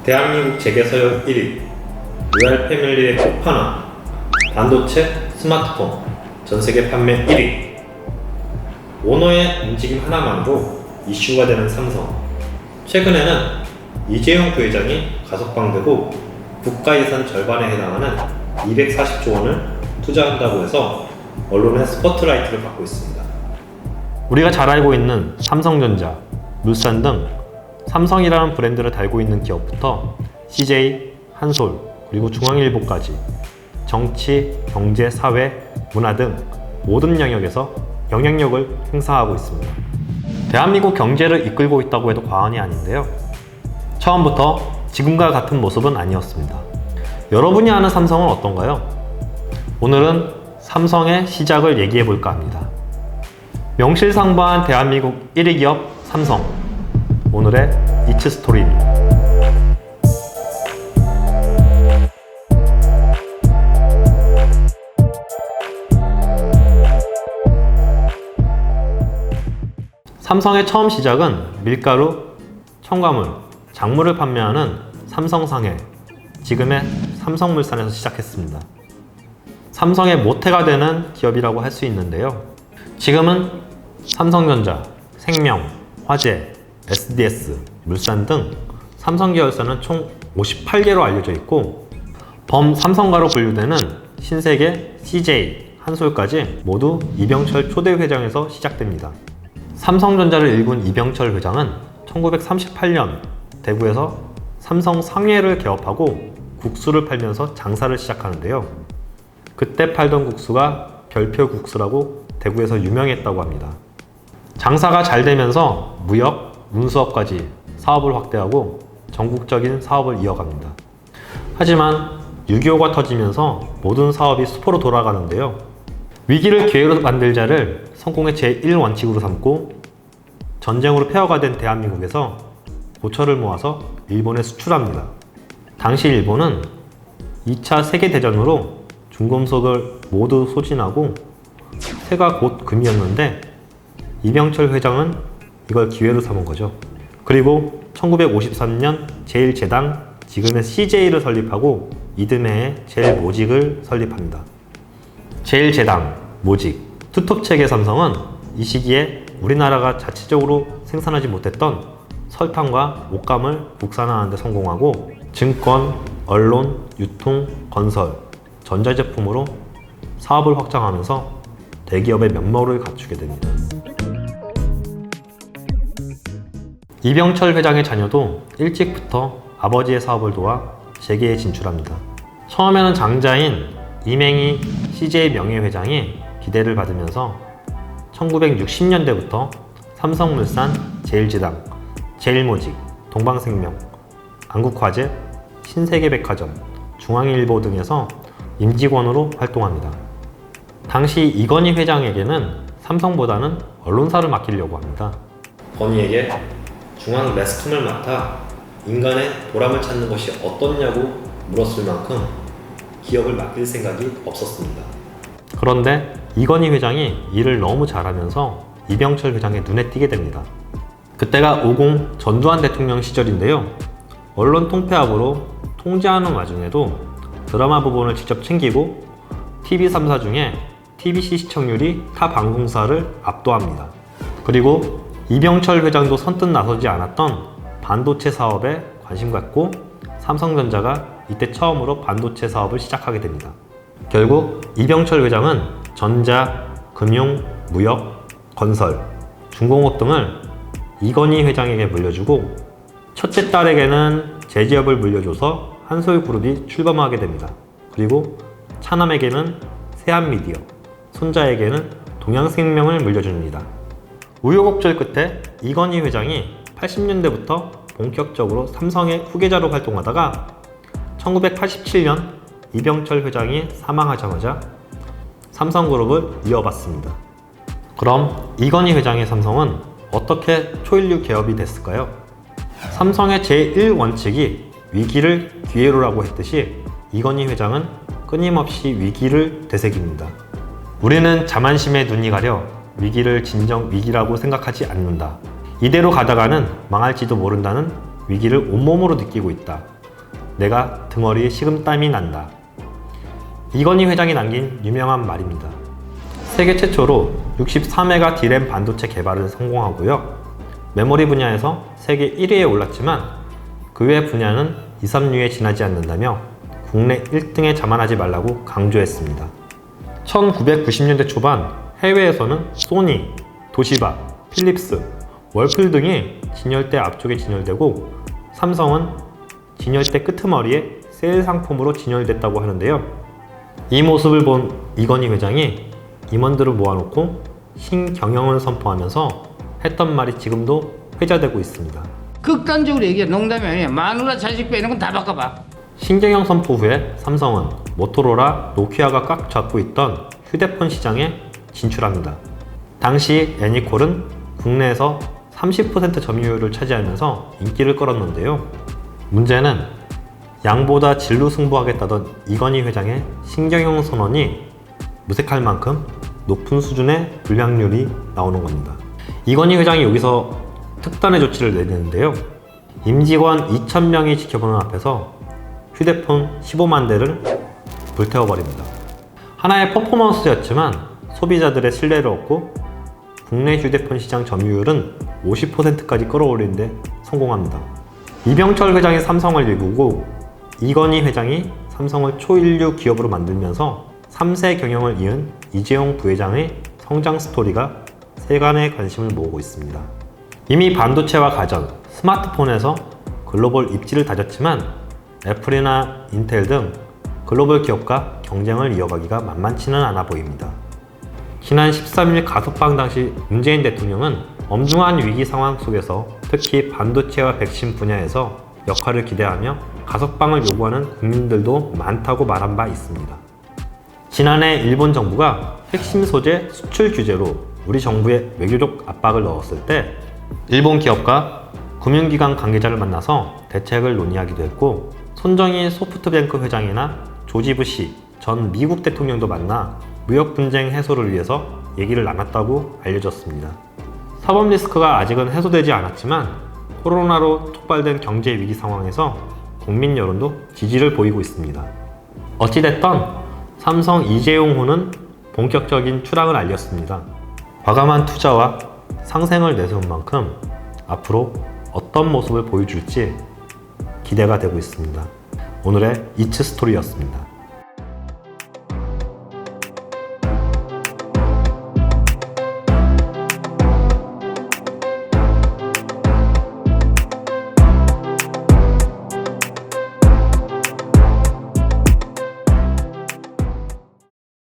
대한민국 재계서열 1위, 로얄 패밀리의 끝판왕, 반도체, 스마트폰, 전세계 판매 1위. 오너의 움직임 하나만으로 이슈가 되는 삼성. 최근에는 이재용 부회장이 가석방되고 국가예산 절반에 해당하는 240조 원을 투자한다고 해서 언론의 스포트라이트를 받고 있습니다. 우리가 잘 알고 있는 삼성전자, 물산 등 삼성이라는 브랜드를 달고 있는 기업부터 CJ, 한솔, 그리고 중앙일보까지 정치, 경제, 사회, 문화 등 모든 영역에서 영향력을 행사하고 있습니다. 대한민국 경제를 이끌고 있다고 해도 과언이 아닌데요. 처음부터 지금과 같은 모습은 아니었습니다. 여러분이 아는 삼성은 어떤가요? 오늘은 삼성의 시작을 얘기해 볼까 합니다. 명실상부한 대한민국 1위 기업 삼성. 오늘의 이츠 스토리입니다. 삼성의 처음 시작은 밀가루, 첨가물, 작물을 판매하는 삼성상해, 지금의 삼성물산에서 시작했습니다. 삼성의 모태가 되는 기업이라고 할 수 있는데요. 지금은 삼성전자, 생명, 화재, SDS, 물산 등 삼성 계열사는 총 58개로 알려져 있고 범삼성가로 분류되는 신세계, CJ, 한솔까지 모두 이병철 초대 회장에서 시작됩니다. 삼성전자를 일군 이병철 회장은 1938년 대구에서 삼성 상해를 개업하고 국수를 팔면서 장사를 시작하는데요. 그때 팔던 국수가 별표 국수라고 대구에서 유명했다고 합니다. 장사가 잘 되면서 무역, 운수업까지 사업을 확대하고 전국적인 사업을 이어갑니다. 하지만 6.25가 터지면서 모든 사업이 수포로 돌아가는데요. 위기를 기회로 만들자를 성공의 제1원칙으로 삼고 전쟁으로 폐허가 된 대한민국에서 고철을 모아서 일본에 수출합니다. 당시 일본은 2차 세계대전으로 중금속을 모두 소진하고 새가 곧 금이었는데 이병철 회장은 이걸 기회로 삼은 거죠. 그리고 1953년 제1제당, 지금의 CJ를 설립하고 이듬해에 제1모직을 설립합니다. 제1제당, 모직, 투톱체계 삼성은 이 시기에 우리나라가 자체적으로 생산하지 못했던 설탕과 옷감을 국산화하는 데 성공하고 증권, 언론, 유통, 건설, 전자제품으로 사업을 확장하면서 대기업의 면모를 갖추게 됩니다. 이병철 회장의 자녀도 일찍부터 아버지의 사업을 도와 재계에 진출합니다. 처음에는 장자인 이맹희 CJ 명예회장이 기대를 받으면서 1960년대부터 삼성물산, 제1제당, 제1모직, 동방생명, 한국화재, 신세계백화점, 중앙일보 등에서 임직원으로 활동합니다. 당시 이건희 회장에게는 삼성보다는 언론사를 맡기려고 합니다. 건희에게 중앙 매스컴을 맡아 인간의 보람을 찾는 것이 어떻냐고 물었을 만큼 기업을 맡길 생각이 없었습니다. 그런데 이건희 회장이 일을 너무 잘하면서 이병철 회장의 눈에 띄게 됩니다. 그때가 50 전두환 대통령 시절인데요. 언론 통폐합으로 통제하는 와중에도 드라마 부분을 직접 챙기고 TV 3사 중에 TBC 시청률이 타 방송사를 압도합니다. 그리고 이병철 회장도 선뜻 나서지 않았던 반도체 사업에 관심 갖고 삼성전자가 이때 처음으로 반도체 사업을 시작하게 됩니다. 결국 이병철 회장은 전자, 금융, 무역, 건설, 중공업 등을 이건희 회장에게 물려주고 첫째 딸에게는 제지업을 물려줘서 한솔그룹이 출범하게 됩니다. 그리고 차남에게는 세한미디어, 손자에게는 동양생명을 물려줍니다. 우여곡절 끝에 이건희 회장이 80년대부터 본격적으로 삼성의 후계자로 활동하다가 1987년 이병철 회장이 사망하자마자 삼성그룹을 이어받습니다. 그럼 이건희 회장의 삼성은 어떻게 초일류 기업이 됐을까요? 삼성의 제1원칙이 위기를 기회로라고 했듯이 이건희 회장은 끊임없이 위기를 되새깁니다. 우리는 자만심에 눈이 가려 위기를 진정 위기라고 생각하지 않는다. 이대로 가다가는 망할지도 모른다는 위기를 온몸으로 느끼고 있다. 내가 등허리에 식은땀이 난다. 이건희 회장이 남긴 유명한 말입니다. 세계 최초로 63메가 D램 반도체 개발을 성공하고요. 메모리 분야에서 세계 1위에 올랐지만 그 외 분야는 2, 3위에 지나지 않는다며 국내 1등에 자만하지 말라고 강조했습니다. 1990년대 초반 해외에서는 소니, 도시바, 필립스, 월플 등이 진열대 앞쪽에 진열되고 삼성은 진열대 끄트머리에 세일 상품으로 진열됐다고 하는데요. 이 모습을 본 이건희 회장이 임원들을 모아놓고 신경영을 선포하면서 했던 말이 지금도 회자되고 있습니다. 극단적으로 얘기해. 농담이 아니야. 마누라 자식 빼는 건 다 바꿔봐. 신경영 선포 후에 삼성은 모토로라, 노키아가 꽉 잡고 있던 휴대폰 시장에 진출합니다. 당시 애니콜은 국내에서 30% 점유율을 차지하면서 인기를 끌었는데요. 문제는 양보다 질로 승부하겠다던 이건희 회장의 신경영 선언이 무색할 만큼 높은 수준의 불량률이 나오는 겁니다. 이건희 회장이 여기서 특단의 조치를 내리는데요. 임직원 2,000명이 지켜보는 앞에서 휴대폰 15만 대를 불태워버립니다. 하나의 퍼포먼스였지만 소비자들의 신뢰를 얻고 국내 휴대폰 시장 점유율은 50%까지 끌어올리는 데 성공합니다. 이병철 회장이 삼성을 일구고 이건희 회장이 삼성을 초일류 기업으로 만들면서 3세 경영을 이은 이재용 부회장의 성장 스토리가 세간의 관심을 모으고 있습니다. 이미 반도체와 가전, 스마트폰에서 글로벌 입지를 다졌지만 애플이나 인텔 등 글로벌 기업과 경쟁을 이어가기가 만만치는 않아 보입니다. 지난 13일 가석방 당시 문재인 대통령은 엄중한 위기 상황 속에서 특히 반도체와 백신 분야에서 역할을 기대하며 가석방을 요구하는 국민들도 많다고 말한 바 있습니다. 지난해 일본 정부가 핵심 소재 수출 규제로 우리 정부에 외교적 압박을 넣었을 때 일본 기업과 금융기관 관계자를 만나서 대책을 논의하기도 했고 손정희 소프트뱅크 회장이나 조지 부시 전 미국 대통령도 만나 무역 분쟁 해소를 위해서 얘기를 나눴다고 알려졌습니다. 사법 리스크가 아직은 해소되지 않았지만 코로나로 촉발된 경제 위기 상황에서 국민 여론도 지지를 보이고 있습니다. 어찌됐던 삼성 이재용 호는 본격적인 추락을 알렸습니다. 과감한 투자와 상생을 내세운 만큼 앞으로 어떤 모습을 보여줄지 기대가 되고 있습니다. 오늘의 이츠 스토리였습니다.